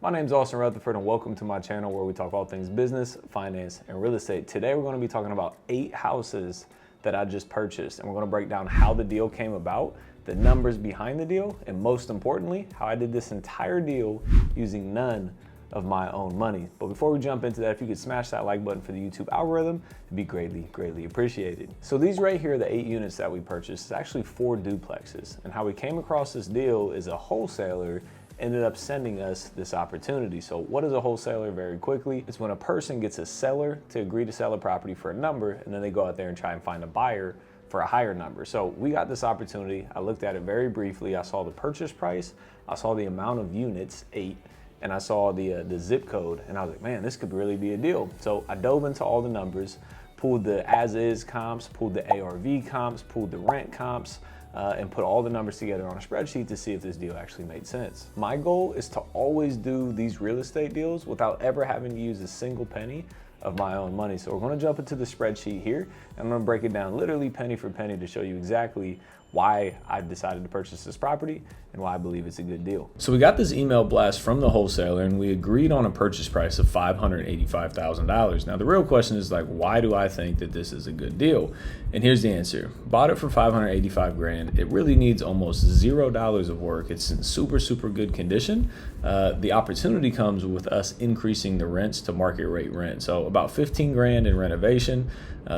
My name is Austin Rutherford and welcome to my channel where we talk all things business, finance, and real estate. Today we're going to be talking about 8 houses that I just purchased, and we're going to break down how the deal came about, the numbers behind the deal, and most importantly, how I did this entire deal using none of my own money. But before we jump into that, if you could smash that like button for the YouTube algorithm, it'd be greatly appreciated. So these right here are the 8 units that we purchased. It's actually 4 duplexes, and how we came across this deal is a wholesaler ended up sending us this opportunity. So what is a wholesaler? Very quickly, it's when a person gets a seller to agree to sell a property for a number, and then they go out there and try and find a buyer for a higher number. So we got this opportunity. I looked at it very briefly. I saw the purchase price, I saw the amount of units, 8, and I saw the zip code, and I was like, man, this could really be a deal. So I dove into all the numbers, pulled the as-is comps, pulled the ARV comps, pulled the rent comps, and put all the numbers together on a spreadsheet to see if this deal actually made sense. My goal is to always do these real estate deals without ever having to use a single penny of my own money. So we're gonna jump into the spreadsheet here, and I'm gonna break it down literally penny for penny to show you exactly why I decided to purchase this property and why I believe it's a good deal. So we got this email blast from the wholesaler and we agreed on a purchase price of $585,000. Now the real question is like, why do I think that this is a good deal? And here's the answer. Bought it for $585 grand. It really needs almost $0 of work. It's in super good condition. The opportunity comes with us increasing the rents to market rate rent. So about 15 grand in renovation.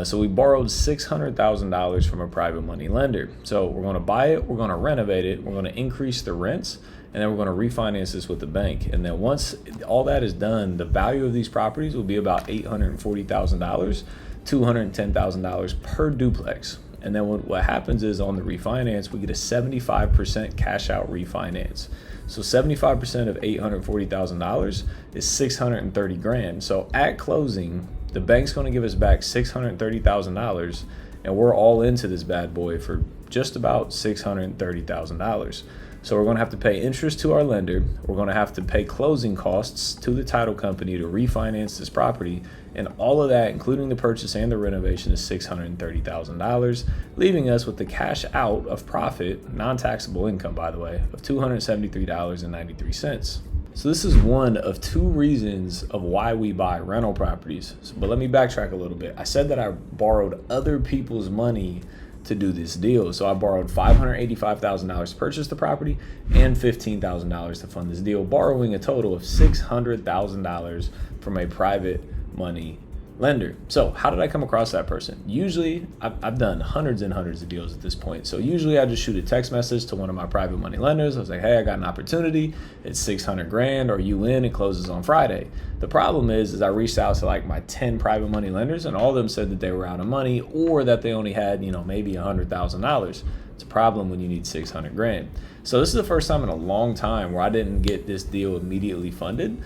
So we borrowed $600,000 from a private money lender. So we're going to buy it, we're going to renovate it, we're going to increase the rents, and then we're going to refinance this with the bank. And then once all that is done, the value of these properties will be about $840,000, $210,000 per duplex. And then what happens is on the refinance, we get a 75% cash out refinance. So 75% of $840,000 is 630 grand. So at closing, the bank's going to give us back $630,000, and we're all into this bad boy for just about $630,000. So we're going to have to pay interest to our lender. We're going to have to pay closing costs to the title company to refinance this property. And all of that, including the purchase and the renovation, is $630,000, leaving us with the cash out of profit, non-taxable income, by the way, of $273.93. So this is one of 2 reasons of why we buy rental properties. But let me backtrack a little bit. I said that I borrowed other people's money to do this deal. So I borrowed $585,000 to purchase the property and $15,000 to fund this deal, borrowing a total of $600,000 from a private money lender. So how did I come across that person? Usually I've done hundreds and hundreds of deals at this point. So usually I just shoot a text message to one of my private money lenders. I was like, hey, I got an opportunity. It's 600 grand. Are you in? It closes on Friday. The problem is I reached out to like my 10 private money lenders, and all of them said that they were out of money or that they only had, maybe $100,000. It's a problem when you need 600 grand. So this is the first time in a long time where I didn't get this deal immediately funded.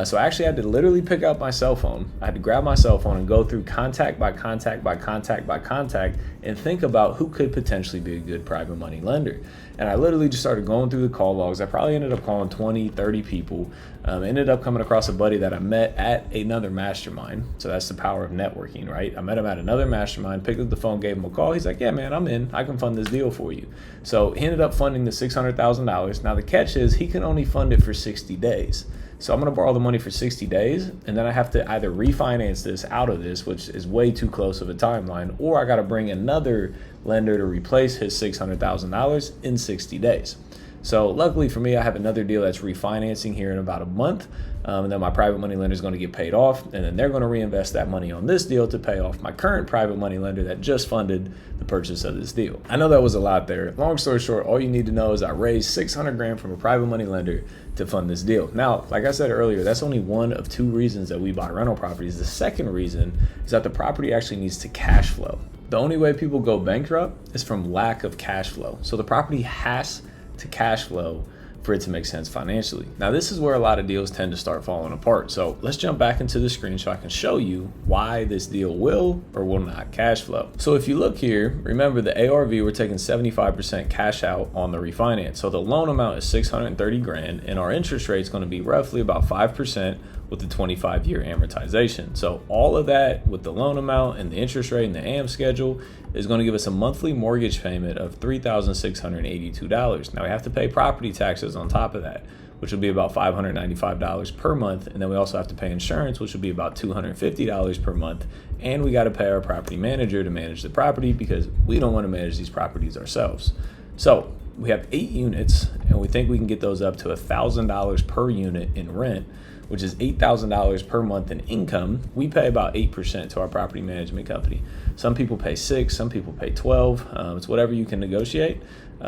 So I actually had to literally pick up my cell phone. I had to grab my cell phone and go through contact by contact by contact by contact and think about who could potentially be a good private money lender. And I literally just started going through the call logs. I probably ended up calling 20, 30 people. Ended up coming across a buddy that I met at another mastermind. So that's the power of networking, right? I met him at another mastermind, picked up the phone, gave him a call. He's like, yeah, man, I'm in. I can fund this deal for you. So he ended up funding the $600,000. Now the catch is he can only fund it for 60 days. So I'm going to borrow the money for 60 days, and then I have to either refinance this out of this, which is way too close of a timeline, or I got to bring another lender to replace his $600,000 in 60 days. So luckily for me, I have another deal that's refinancing here in about a month. And then my private money lender is going to get paid off, and then they're going to reinvest that money on this deal to pay off my current private money lender that just funded the purchase of this deal. I know that was a lot there. Long story short, all you need to know is I raised 600 grand from a private money lender to fund this deal. Now, like I said earlier, that's only one of 2 reasons that we buy rental properties. The second reason is that the property actually needs to cash flow. The only way people go bankrupt is from lack of cash flow. So the property has to cash flow for it to make sense financially. Now, this is where a lot of deals tend to start falling apart. So let's jump back into the screen so I can show you why this deal will or will not cash flow. So if you look here, remember the ARV, we're taking 75% cash out on the refinance. So the loan amount is 630 grand, and our interest rate is going to be roughly about 5% with the 25-year amortization. So all of that with the loan amount and the interest rate and the AM schedule is going to give us a monthly mortgage payment of $3,682. Now we have to pay property taxes on top of that. which will be about $595 per month. And then we also have to pay insurance, which will be about $250 per month. And we got to pay our property manager to manage the property because we don't want to manage these properties ourselves. So we have 8 units and we think we can get those up to $1,000 per unit in rent, which is $8,000 per month in income. We pay about 8% to our property management company. Some people pay 6, some people pay 12. It's whatever you can negotiate.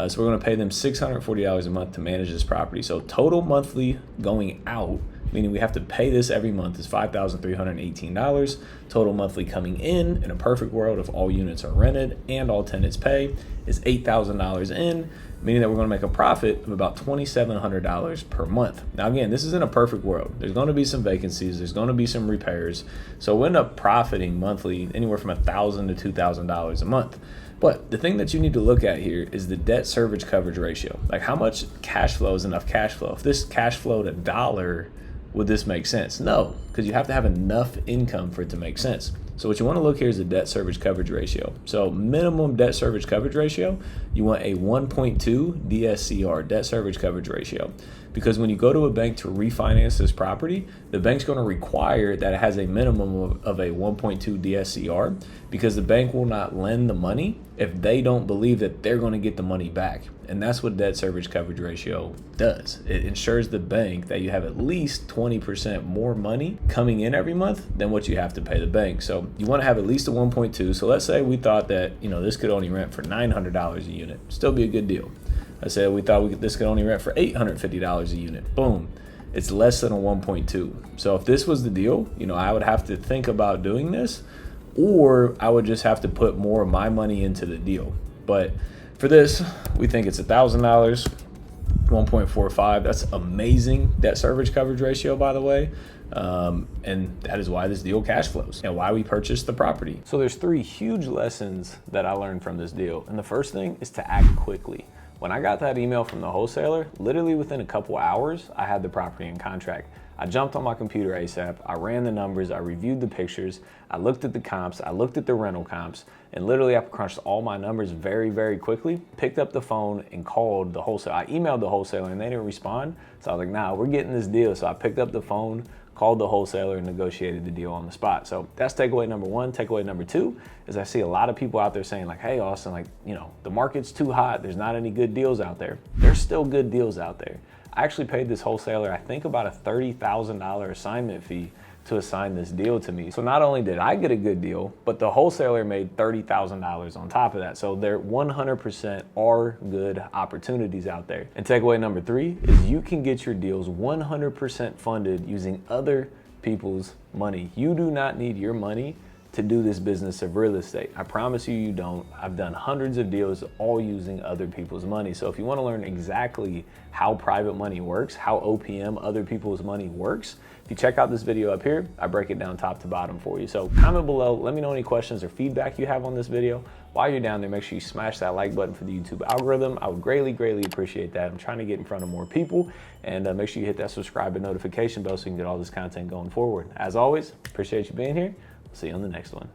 So we're gonna pay them $640 a month to manage this property. So total monthly going out, meaning we have to pay this every month, is $5,318. Total monthly coming in a perfect world, if all units are rented and all tenants pay, is $8,000 in, meaning that we're gonna make a profit of about $2,700 per month. Now again, this is in a perfect world. There's gonna be some vacancies, there's gonna be some repairs. So we'll end up profiting monthly anywhere from $1,000 to $2,000 a month. But the thing that you need to look at here is the debt service coverage ratio. Like how much cash flow is enough cash flow? If this cash flowed $1, would this make sense? No, because you have to have enough income for it to make sense. So what you want to look here is the debt service coverage ratio. So minimum debt service coverage ratio, you want a 1.2 DSCR, debt service coverage ratio. Because when you go to a bank to refinance this property, the bank's going to require that it has a minimum of a 1.2 DSCR, because the bank will not lend the money if they don't believe that they're going to get the money back. And that's what debt service coverage ratio does. It ensures the bank that you have at least 20% more money coming in every month than what you have to pay the bank. So you want to have at least a 1.2. So let's say we thought that, this could only rent for $900 a unit. Still be a good deal. I said we thought this could only rent for $850 a unit. Boom. It's less than a 1.2. So if this was the deal, I would have to think about doing this, or I would just have to put more of my money into the deal. But for this, we think it's $1,000, 1.45. That's amazing debt service coverage ratio, by the way. And that is why this deal cash flows and why we purchased the property. So there's 3 huge lessons that I learned from this deal. And the first thing is to act quickly. When I got that email from the wholesaler, literally within a couple hours, I had the property in contract. I jumped on my computer ASAP, I ran the numbers, I reviewed the pictures, I looked at the comps, I looked at the rental comps, and literally I crunched all my numbers very, very quickly, picked up the phone and called the wholesaler. I emailed the wholesaler and they didn't respond. So I was like, nah, we're getting this deal. So I picked up the phone, called the wholesaler, and negotiated the deal on the spot. So that's takeaway number 1. Takeaway number 2 is I see a lot of people out there saying like, hey Austin, the market's too hot, there's not any good deals out there. There's still good deals out there. I actually paid this wholesaler, I think about a $30,000 assignment fee to assign this deal to me. So not only did I get a good deal, but the wholesaler made $30,000 on top of that. So there 100% are good opportunities out there. And takeaway number 3 is you can get your deals 100% funded using other people's money. You do not need your money to do this business of real estate. I promise you, you don't. I've done hundreds of deals all using other people's money. So if you want to learn exactly how private money works, how OPM, other people's money works, if you check out this video up here, I break it down top to bottom for you. So comment below, let me know any questions or feedback you have on this video. While you're down there, make sure you smash that like button for the YouTube algorithm. I would greatly, greatly appreciate that. I'm trying to get in front of more people, and make sure you hit that subscribe and notification bell so you can get all this content going forward. As always, appreciate you being here. See you on the next one.